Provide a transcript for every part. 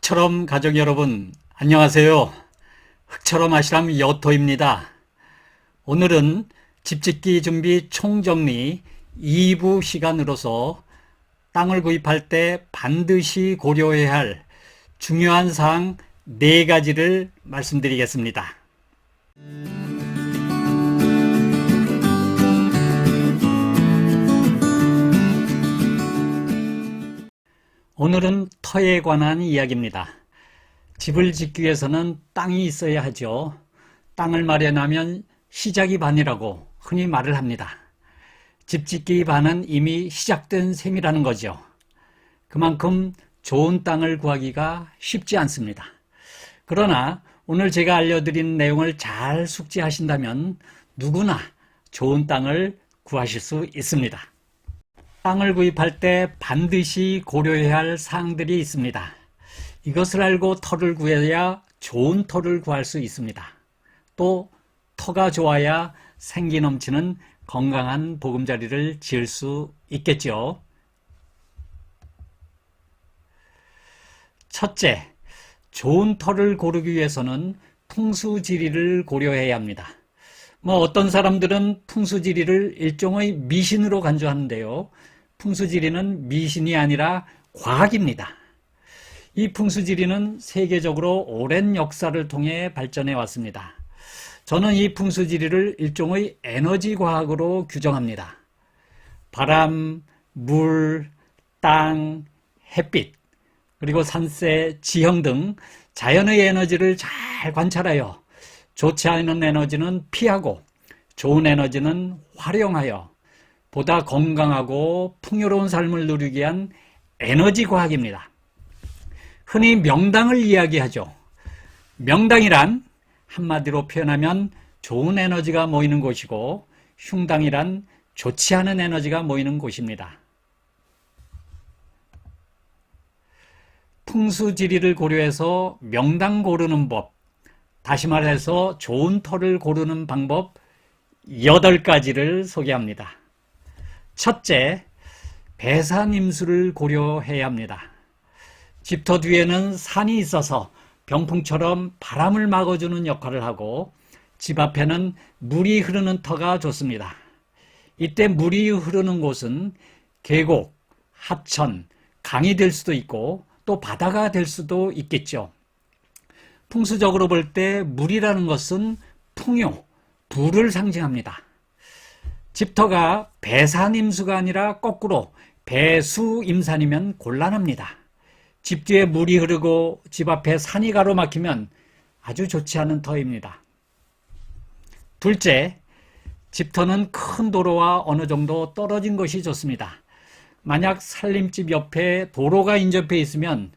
흙처럼 가족 여러분, 안녕하세요. 흙처럼 아시람 여토입니다. 오늘은 집짓기 준비 총정리 2부 시간으로서 땅을 구입할 때 반드시 고려해야 할 중요한 사항 4가지를 말씀드리겠습니다. 오늘은 터에 관한 이야기입니다. 집을 짓기 위해서는 땅이 있어야 하죠. 땅을 마련하면 시작이 반이라고 흔히 말을 합니다. 집 짓기 반은 이미 시작된 셈이라는 거죠. 그만큼 좋은 땅을 구하기가 쉽지 않습니다. 그러나 오늘 제가 알려드린 내용을 잘 숙지하신다면 누구나 좋은 땅을 구하실 수 있습니다. 땅을 구입할 때 반드시 고려해야 할 사항들이 있습니다. 이것을 알고 터를 구해야 좋은 터를 구할 수 있습니다. 또 터가 좋아야 생기 넘치는 건강한 보금자리를 지을 수 있겠죠. 첫째, 좋은 터를 고르기 위해서는 풍수지리를 고려해야 합니다. 어떤 사람들은 풍수지리를 일종의 미신으로 간주하는데요. 풍수지리는 미신이 아니라 과학입니다. 이 풍수지리는 세계적으로 오랜 역사를 통해 발전해 왔습니다. 저는 이 풍수지리를 일종의 에너지 과학으로 규정합니다. 바람, 물, 땅, 햇빛, 그리고 산세, 지형 등 자연의 에너지를 잘 관찰하여 좋지 않은 에너지는 피하고 좋은 에너지는 활용하여 보다 건강하고 풍요로운 삶을 누리기 위한 에너지 과학입니다. 흔히 명당을 이야기하죠. 명당이란 한마디로 표현하면 좋은 에너지가 모이는 곳이고 흉당이란 좋지 않은 에너지가 모이는 곳입니다. 풍수지리를 고려해서 명당 고르는 법, 다시 말해서 좋은 터를 고르는 방법 8가지를 소개합니다. 첫째, 배산임수를 고려해야 합니다. 집터 뒤에는 산이 있어서 병풍처럼 바람을 막아주는 역할을 하고 집 앞에는 물이 흐르는 터가 좋습니다. 이때 물이 흐르는 곳은 계곡, 하천, 강이 될 수도 있고 또 바다가 될 수도 있겠죠. 풍수적으로 볼 때 물이라는 것은 풍요, 부를 상징합니다. 집터가 배산임수가 아니라 거꾸로 배수임산이면 곤란합니다. 집 뒤에 물이 흐르고 집 앞에 산이 가로막히면 아주 좋지 않은 터입니다. 둘째, 집터는 큰 도로와 어느 정도 떨어진 것이 좋습니다. 만약 살림집 옆에 도로가 인접해 있으면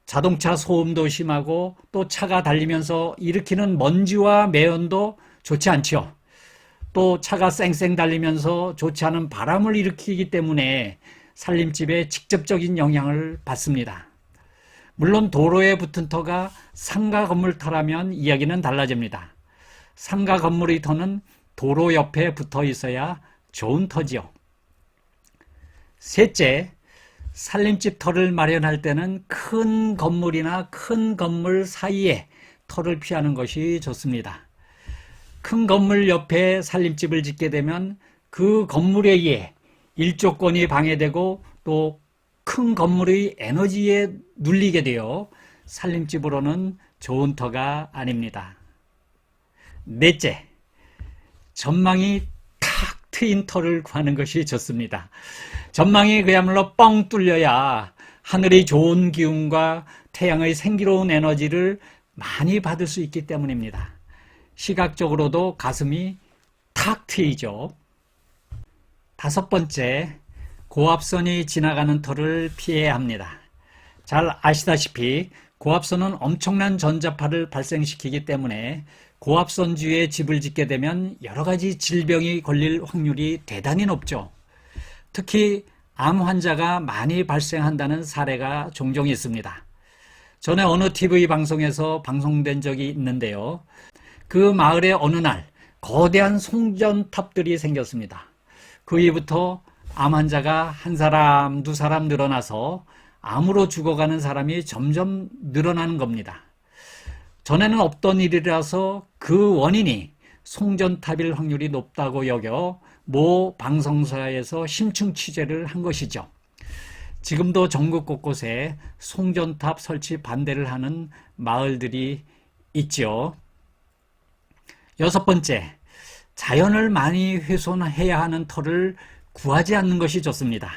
자동차 소음도 심하고 또 차가 달리면서 일으키는 먼지와 매연도 좋지 않죠. 또 차가 쌩쌩 달리면서 좋지 않은 바람을 일으키기 때문에 살림집에 직접적인 영향을 받습니다. 물론 도로에 붙은 터가 상가 건물 터라면 이야기는 달라집니다. 상가 건물의 터는 도로 옆에 붙어 있어야 좋은 터지요. 셋째, 살림집 터를 마련할 때는 큰 건물이나 큰 건물 사이에 터를 피하는 것이 좋습니다. 큰 건물 옆에 살림집을 짓게 되면 그 건물에 의해 일조권이 방해되고 또 큰 건물의 에너지에 눌리게 되어 살림집으로는 좋은 터가 아닙니다. 넷째, 전망이 탁 트인 터를 구하는 것이 좋습니다. 전망이 그야말로 뻥 뚫려야 하늘의 좋은 기운과 태양의 생기로운 에너지를 많이 받을 수 있기 때문입니다. 시각적으로도 가슴이 탁 트이죠. 5번째, 고압선이 지나가는 터를 피해야 합니다. 잘 아시다시피 고압선은 엄청난 전자파를 발생시키기 때문에 고압선 주위에 집을 짓게 되면 여러 가지 질병이 걸릴 확률이 대단히 높죠. 특히 암 환자가 많이 발생한다는 사례가 종종 있습니다. 전에 어느 TV 방송에서 방송된 적이 있는데요. 그 마을에 어느 날 거대한 송전탑들이 생겼습니다. 그 이후부터 암 환자가 한 사람, 두 사람 늘어나서 암으로 죽어가는 사람이 점점 늘어나는 겁니다. 전에는 없던 일이라서 그 원인이 송전탑일 확률이 높다고 여겨 모 방송사에서 심층 취재를 한 것이죠. 지금도 전국 곳곳에 송전탑 설치 반대를 하는 마을들이 있죠. 여섯 번째, 자연을 많이 훼손해야 하는 터를 구하지 않는 것이 좋습니다.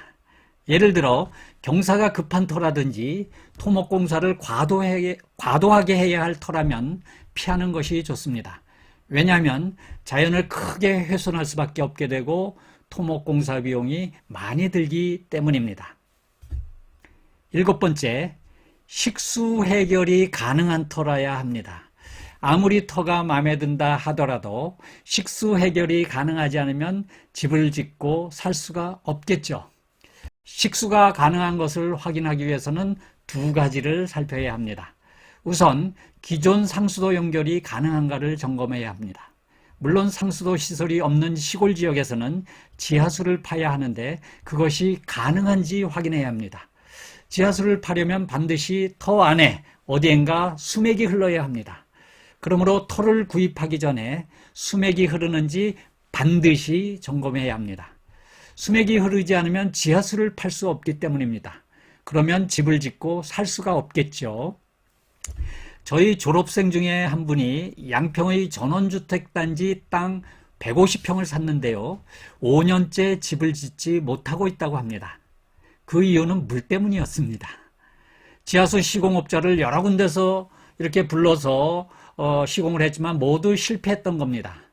예를 들어 경사가 급한 터라든지 토목공사를 과도하게 해야 할 터라면 피하는 것이 좋습니다. 왜냐하면 자연을 크게 훼손할 수밖에 없게 되고 토목공사 비용이 많이 들기 때문입니다. 일곱 번째, 식수 해결이 가능한 터라야 합니다. 아무리 터가 마음에 든다 하더라도 식수 해결이 가능하지 않으면 집을 짓고 살 수가 없겠죠. 식수가 가능한 것을 확인하기 위해서는 두 가지를 살펴야 합니다. 우선 기존 상수도 연결이 가능한가를 점검해야 합니다. 물론 상수도 시설이 없는 시골 지역에서는 지하수를 파야 하는데 그것이 가능한지 확인해야 합니다. 지하수를 파려면 반드시 터 안에 어디엔가 수맥이 흘러야 합니다. 그러므로 터를 구입하기 전에 수맥이 흐르는지 반드시 점검해야 합니다. 수맥이 흐르지 않으면 지하수를 팔 수 없기 때문입니다. 그러면 집을 짓고 살 수가 없겠죠. 저희 졸업생 중에 한 분이 양평의 전원주택단지 땅 150평을 샀는데요. 5년째 집을 짓지 못하고 있다고 합니다. 그 이유는 물 때문이었습니다. 지하수 시공업자를 여러 군데서 이렇게 불러서 시공을 했지만 모두 실패했던 겁니다.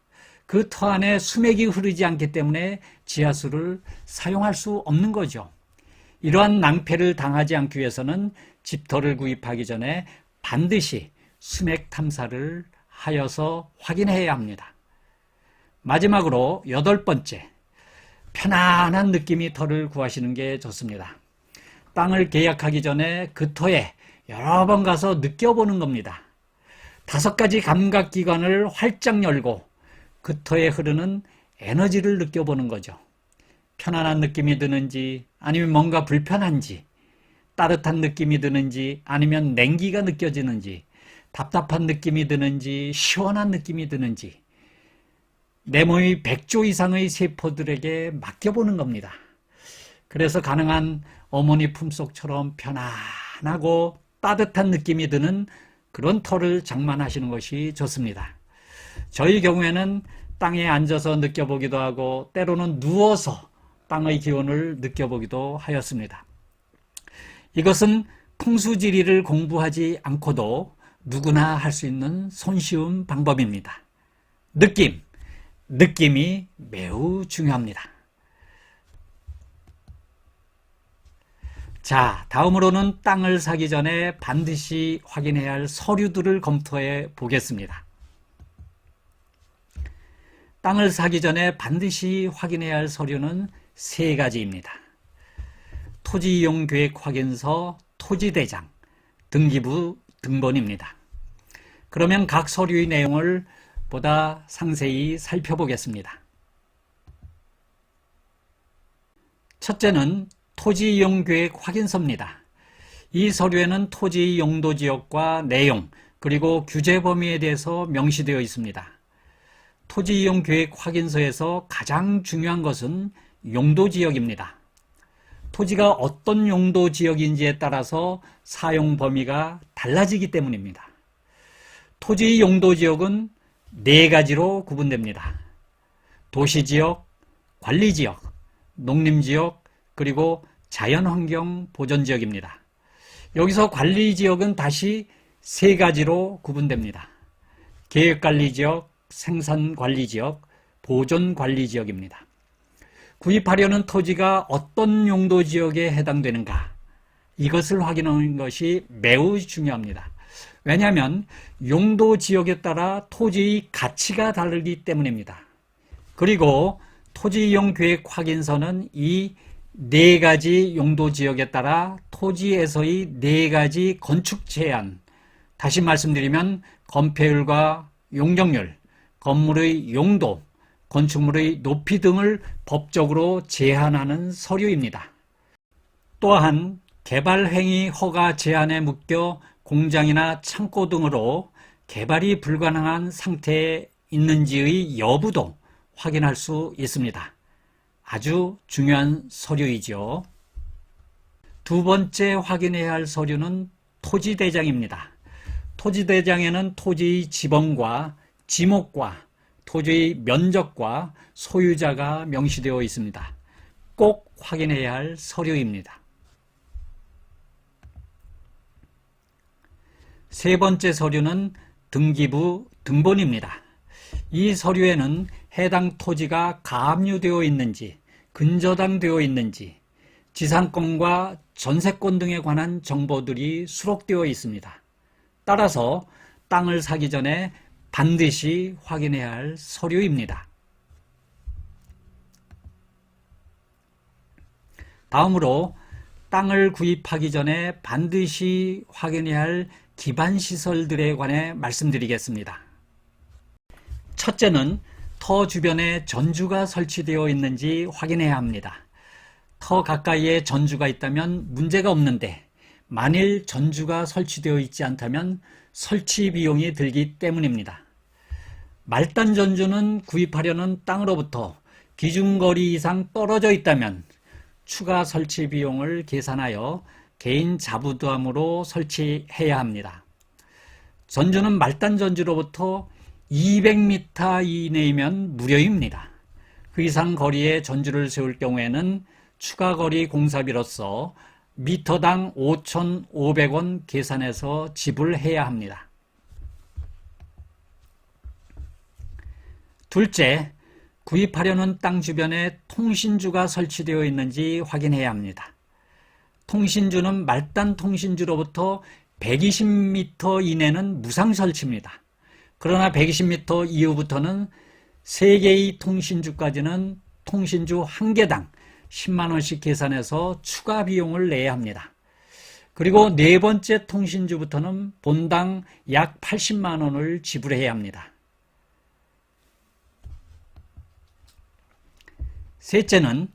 그 터 안에 수맥이 흐르지 않기 때문에 지하수를 사용할 수 없는 거죠. 이러한 낭패를 당하지 않기 위해서는 집터를 구입하기 전에 반드시 수맥 탐사를 하여서 확인해야 합니다. 마지막으로 여덟 번째, 편안한 느낌의 터를 구하시는 게 좋습니다. 땅을 계약하기 전에 그 터에 여러 번 가서 느껴보는 겁니다. 5가지 감각기관을 활짝 열고 그 터에 흐르는 에너지를 느껴보는 거죠. 편안한 느낌이 드는지 아니면 뭔가 불편한지, 따뜻한 느낌이 드는지 아니면 냉기가 느껴지는지, 답답한 느낌이 드는지 시원한 느낌이 드는지 내 몸이 100조 이상의 세포들에게 맡겨보는 겁니다. 그래서 가능한 어머니 품속처럼 편안하고 따뜻한 느낌이 드는 그런 터를 장만하시는 것이 좋습니다. 저희 경우에는 땅에 앉아서 느껴보기도 하고 때로는 누워서 땅의 기온을 느껴보기도 하였습니다. 이것은 풍수지리를 공부하지 않고도 누구나 할 수 있는 손쉬운 방법입니다. 느낌이 매우 중요합니다. 자, 다음으로는 땅을 사기 전에 반드시 확인해야 할 서류들을 검토해 보겠습니다. 땅을 사기 전에 반드시 확인해야 할 서류는 3가지입니다. 토지이용계획 확인서, 토지대장, 등기부 등본입니다. 그러면 각 서류의 내용을 보다 상세히 살펴보겠습니다. 첫째는 토지이용계획 확인서입니다. 이 서류에는 토지 용도 지역과 내용 그리고 규제 범위에 대해서 명시되어 있습니다. 토지이용계획 확인서에서 가장 중요한 것은 용도 지역입니다. 토지가 어떤 용도 지역인지에 따라서 사용 범위가 달라지기 때문입니다. 토지 용도 지역은 4가지로 구분됩니다. 도시지역, 관리지역, 농림지역, 그리고 자연환경 보전지역입니다. 여기서 관리지역은 다시 3가지로 구분됩니다. 계획관리지역, 생산관리지역, 보존관리지역입니다. 구입하려는 토지가 어떤 용도지역에 해당되는가, 이것을 확인하는 것이 매우 중요합니다. 왜냐하면 용도지역에 따라 토지의 가치가 다르기 때문입니다. 그리고 토지이용계획 확인서는 이 4가지 용도지역에 따라 토지에서의 4가지 건축 제한, 다시 말씀드리면 건폐율과 용적률, 건물의 용도, 건축물의 높이 등을 법적으로 제한하는 서류입니다. 또한 개발행위 허가 제한에 묶여 공장이나 창고 등으로 개발이 불가능한 상태에 있는지의 여부도 확인할 수 있습니다. 아주 중요한 서류이죠. 두 번째 확인해야 할 서류는 토지대장입니다. 토지대장에는 토지의 지번과 지목과 토지의 면적과 소유자가 명시되어 있습니다. 꼭 확인해야 할 서류입니다. 세 번째 서류는 등기부 등본입니다. 이 서류에는 해당 토지가 가압류되어 있는지, 근저당되어 있는지, 지상권과 전세권 등에 관한 정보들이 수록되어 있습니다. 따라서 땅을 사기 전에 반드시 확인해야 할 서류입니다. 다음으로 땅을 구입하기 전에 반드시 확인해야 할 기반시설들에 관해 말씀드리겠습니다. 첫째는 터 주변에 전주가 설치되어 있는지 확인해야 합니다. 터 가까이에 전주가 있다면 문제가 없는데 만일 전주가 설치되어 있지 않다면 설치 비용이 들기 때문입니다. 말단 전주는 구입하려는 땅으로부터 기준거리 이상 떨어져 있다면 추가 설치 비용을 계산하여 개인 자부담으로 설치해야 합니다. 전주는 말단 전주로부터 200m 이내이면 무료입니다. 그 이상 거리에 전주를 세울 경우에는 추가 거리 공사비로서 미터당 5,500원 계산해서 지불해야 합니다. 둘째, 구입하려는 땅 주변에 통신주가 설치되어 있는지 확인해야 합니다. 통신주는 말단 통신주로부터 120m 이내는 무상 설치입니다. 그러나 120m 이후부터는 3개의 통신주까지는 통신주 1개당 10만원씩 계산해서 추가 비용을 내야 합니다. 그리고 네 번째 통신주부터는 본당 약 80만원을 지불해야 합니다. 셋째는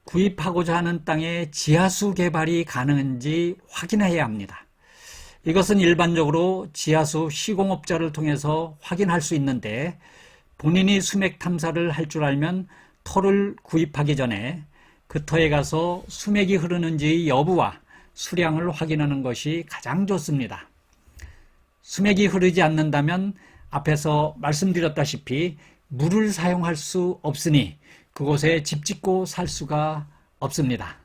구입하고자 하는 땅에 지하수 개발이 가능한지 확인해야 합니다. 이것은 일반적으로 지하수 시공업자를 통해서 확인할 수 있는데 본인이 수맥 탐사를 할 줄 알면 터를 구입하기 전에 그 터에 가서 수맥이 흐르는지 여부와 수량을 확인하는 것이 가장 좋습니다. 수맥이 흐르지 않는다면 앞에서 말씀드렸다시피 물을 사용할 수 없으니 그곳에 집 짓고 살 수가 없습니다.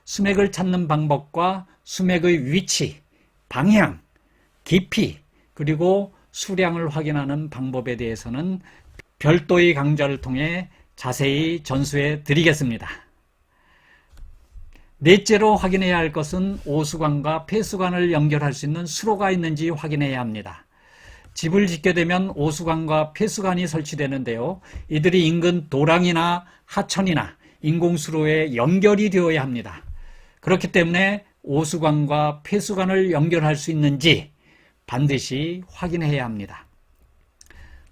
수맥을 찾는 방법과 수맥의 위치, 방향, 깊이, 그리고 수량을 확인하는 방법에 대해서는 별도의 강좌를 통해 자세히 전수해 드리겠습니다. 넷째로 확인해야 할 것은 오수관과 폐수관을 연결할 수 있는 수로가 있는지 확인해야 합니다. 집을 짓게 되면 오수관과 폐수관이 설치되는데요. 이들이 인근 도랑이나 하천이나 인공수로에 연결이 되어야 합니다. 그렇기 때문에 오수관과 폐수관을 연결할 수 있는지 반드시 확인해야 합니다.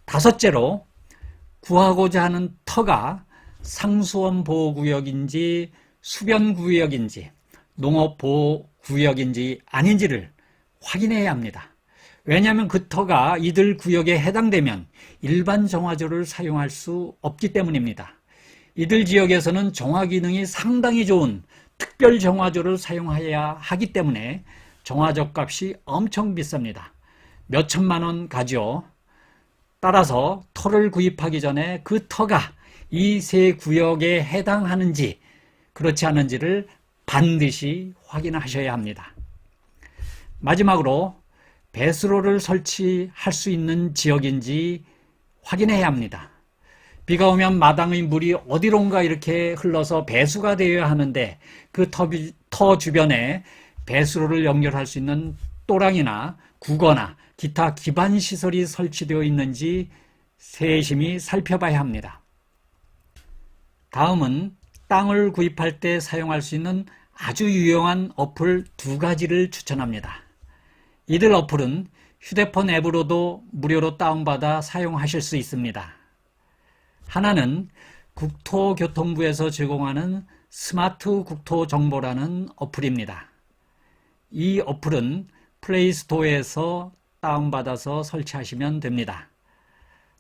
다섯째로 구하고자 하는 터가 상수원 보호구역인지 수변구역인지 농업보호구역인지 아닌지를 확인해야 합니다. 왜냐하면 그 터가 이들 구역에 해당되면 일반 정화조를 사용할 수 없기 때문입니다. 이들 지역에서는 정화 기능이 상당히 좋은 특별 정화조를 사용해야 하기 때문에 정화조 값이 엄청 비쌉니다. 몇 천만 원 가죠. 따라서 터를 구입하기 전에 그 터가 이 세 구역에 해당하는지 그렇지 않은지를 반드시 확인하셔야 합니다. 마지막으로 배수로를 설치할 수 있는 지역인지 확인해야 합니다. 비가 오면 마당의 물이 어디론가 이렇게 흘러서 배수가 되어야 하는데 그 터 주변에 배수로를 연결할 수 있는 또랑이나 구거나 기타 기반시설이 설치되어 있는지 세심히 살펴봐야 합니다. 다음은 땅을 구입할 때 사용할 수 있는 아주 유용한 어플 2가지를 추천합니다. 이들 어플은 휴대폰 앱으로도 무료로 다운받아 사용하실 수 있습니다. 하나는 국토교통부에서 제공하는 스마트 국토정보라는 어플입니다. 이 어플은 플레이스토어에서 다운받아서 설치하시면 됩니다.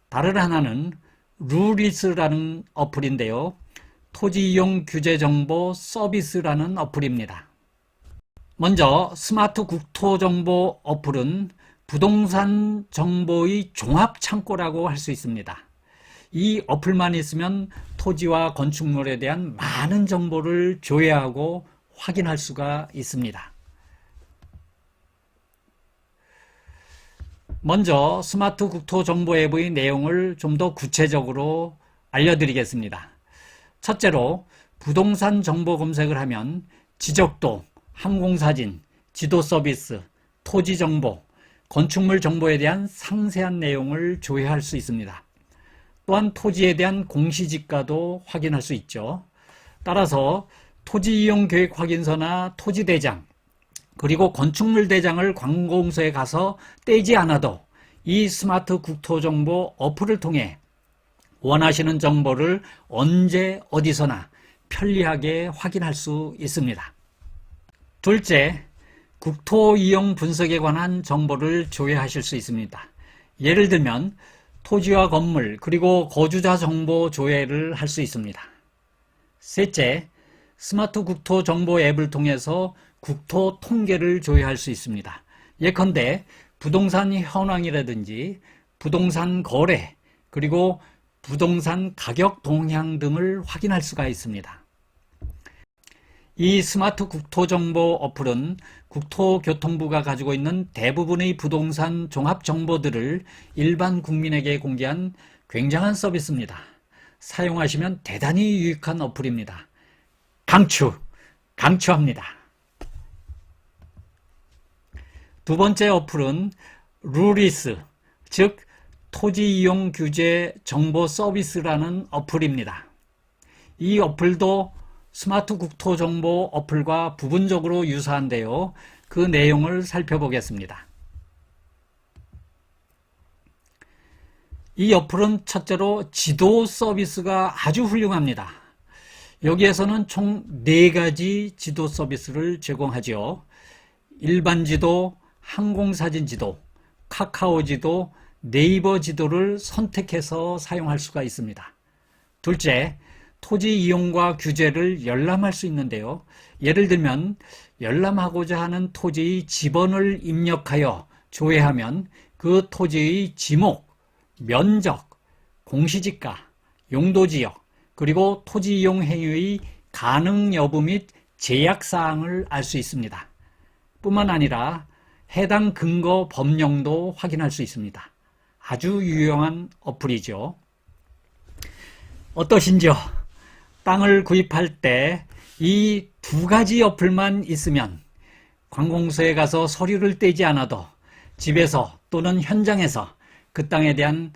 다른 하나는 루리스라는 어플인데요. 토지 이용 규제 정보 서비스라는 어플입니다. 먼저 스마트 국토 정보 어플은 부동산 정보의 종합 창고라고 할 수 있습니다. 이 어플만 있으면 토지와 건축물에 대한 많은 정보를 조회하고 확인할 수가 있습니다. 먼저 스마트 국토 정보 앱의 내용을 좀 더 구체적으로 알려드리겠습니다. 첫째로 부동산 정보 검색을 하면 지적도, 항공사진, 지도 서비스, 토지 정보, 건축물 정보에 대한 상세한 내용을 조회할 수 있습니다. 또한 토지에 대한 공시지가도 확인할 수 있죠. 따라서 토지 이용 계획 확인서나 토지 대장, 그리고 건축물 대장을 관공서에 가서 떼지 않아도 이 스마트 국토 정보 어플을 통해 원하시는 정보를 언제 어디서나 편리하게 확인할 수 있습니다. 둘째, 국토 이용 분석에 관한 정보를 조회하실 수 있습니다. 예를 들면 토지와 건물 그리고 거주자 정보 조회를 할 수 있습니다. 셋째, 스마트 국토 정보 앱을 통해서 국토 통계를 조회할 수 있습니다. 예컨대 부동산 현황이라든지 부동산 거래 그리고 부동산 가격 동향 등을 확인할 수가 있습니다. 이 스마트 국토정보 어플은 국토교통부가 가지고 있는 대부분의 부동산 종합 정보들을 일반 국민에게 공개한 굉장한 서비스입니다. 사용하시면 대단히 유익한 어플입니다. 강추합니다. 두 번째 어플은 루리스, 즉 토지 이용 규제 정보 서비스라는 어플입니다. 이 어플도 스마트 국토 정보 어플과 부분적으로 유사한데요. 그 내용을 살펴보겠습니다. 이 어플은 첫째로 지도 서비스가 아주 훌륭합니다. 여기에서는 총 4가지 지도 서비스를 제공하죠. 일반 지도, 항공사진 지도, 카카오 지도, 네이버 지도를 선택해서 사용할 수가 있습니다. 둘째, 토지 이용과 규제를 열람할 수 있는데요. 예를 들면 열람하고자 하는 토지의 지번을 입력하여 조회하면 그 토지의 지목, 면적, 공시지가, 용도지역, 그리고 토지 이용 행위의 가능 여부 및 제약사항을 알 수 있습니다. 뿐만 아니라 해당 근거 법령도 확인할 수 있습니다. 아주 유용한 어플이죠. 어떠신지요? 땅을 구입할 때 이 2가지 어플만 있으면 관공서에 가서 서류를 떼지 않아도 집에서 또는 현장에서 그 땅에 대한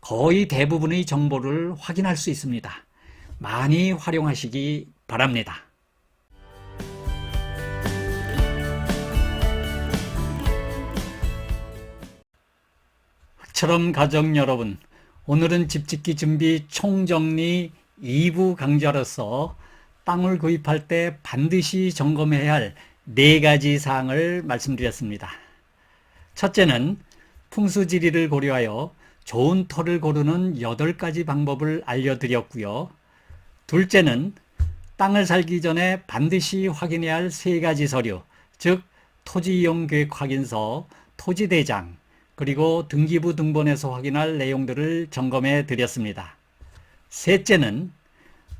거의 대부분의 정보를 확인할 수 있습니다. 많이 활용하시기 바랍니다. 처럼 가족 여러분, 오늘은 집짓기 준비 총정리 2부 강좌로서 땅을 구입할 때 반드시 점검해야 할 4가지 사항을 말씀드렸습니다. 첫째는 풍수지리를 고려하여 좋은 터를 고르는 8가지 방법을 알려드렸고요. 둘째는 땅을 살기 전에 반드시 확인해야 할 3가지 서류, 즉 토지이용계획 확인서, 토지대장, 그리고 등기부 등본에서 확인할 내용들을 점검해 드렸습니다. 셋째는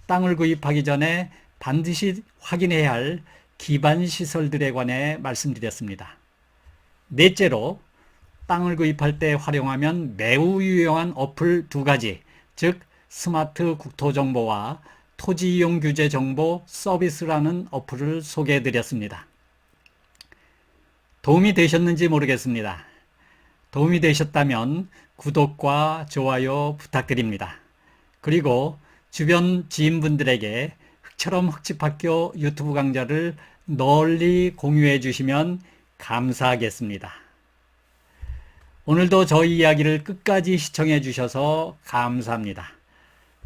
땅을 구입하기 전에 반드시 확인해야 할 기반시설들에 관해 말씀드렸습니다. 넷째로 땅을 구입할 때 활용하면 매우 유용한 어플 2가지, 즉 스마트 국토정보와 토지이용규제정보 서비스라는 어플을 소개해 드렸습니다. 도움이 되셨는지 모르겠습니다. 도움이 되셨다면 구독과 좋아요 부탁드립니다. 그리고 주변 지인분들에게 흙처럼 흙집학교 유튜브 강좌를 널리 공유해 주시면 감사하겠습니다. 오늘도 저희 이야기를 끝까지 시청해 주셔서 감사합니다.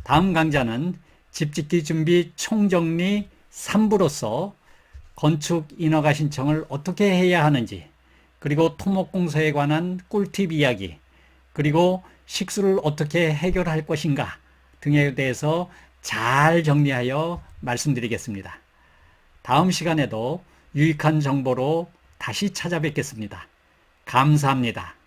다음 강좌는 집짓기 준비 총정리 3부로서 건축 인허가 신청을 어떻게 해야 하는지, 그리고 토목공사에 관한 꿀팁 이야기, 그리고 식수를 어떻게 해결할 것인가 등에 대해서 잘 정리하여 말씀드리겠습니다. 다음 시간에도 유익한 정보로 다시 찾아뵙겠습니다. 감사합니다.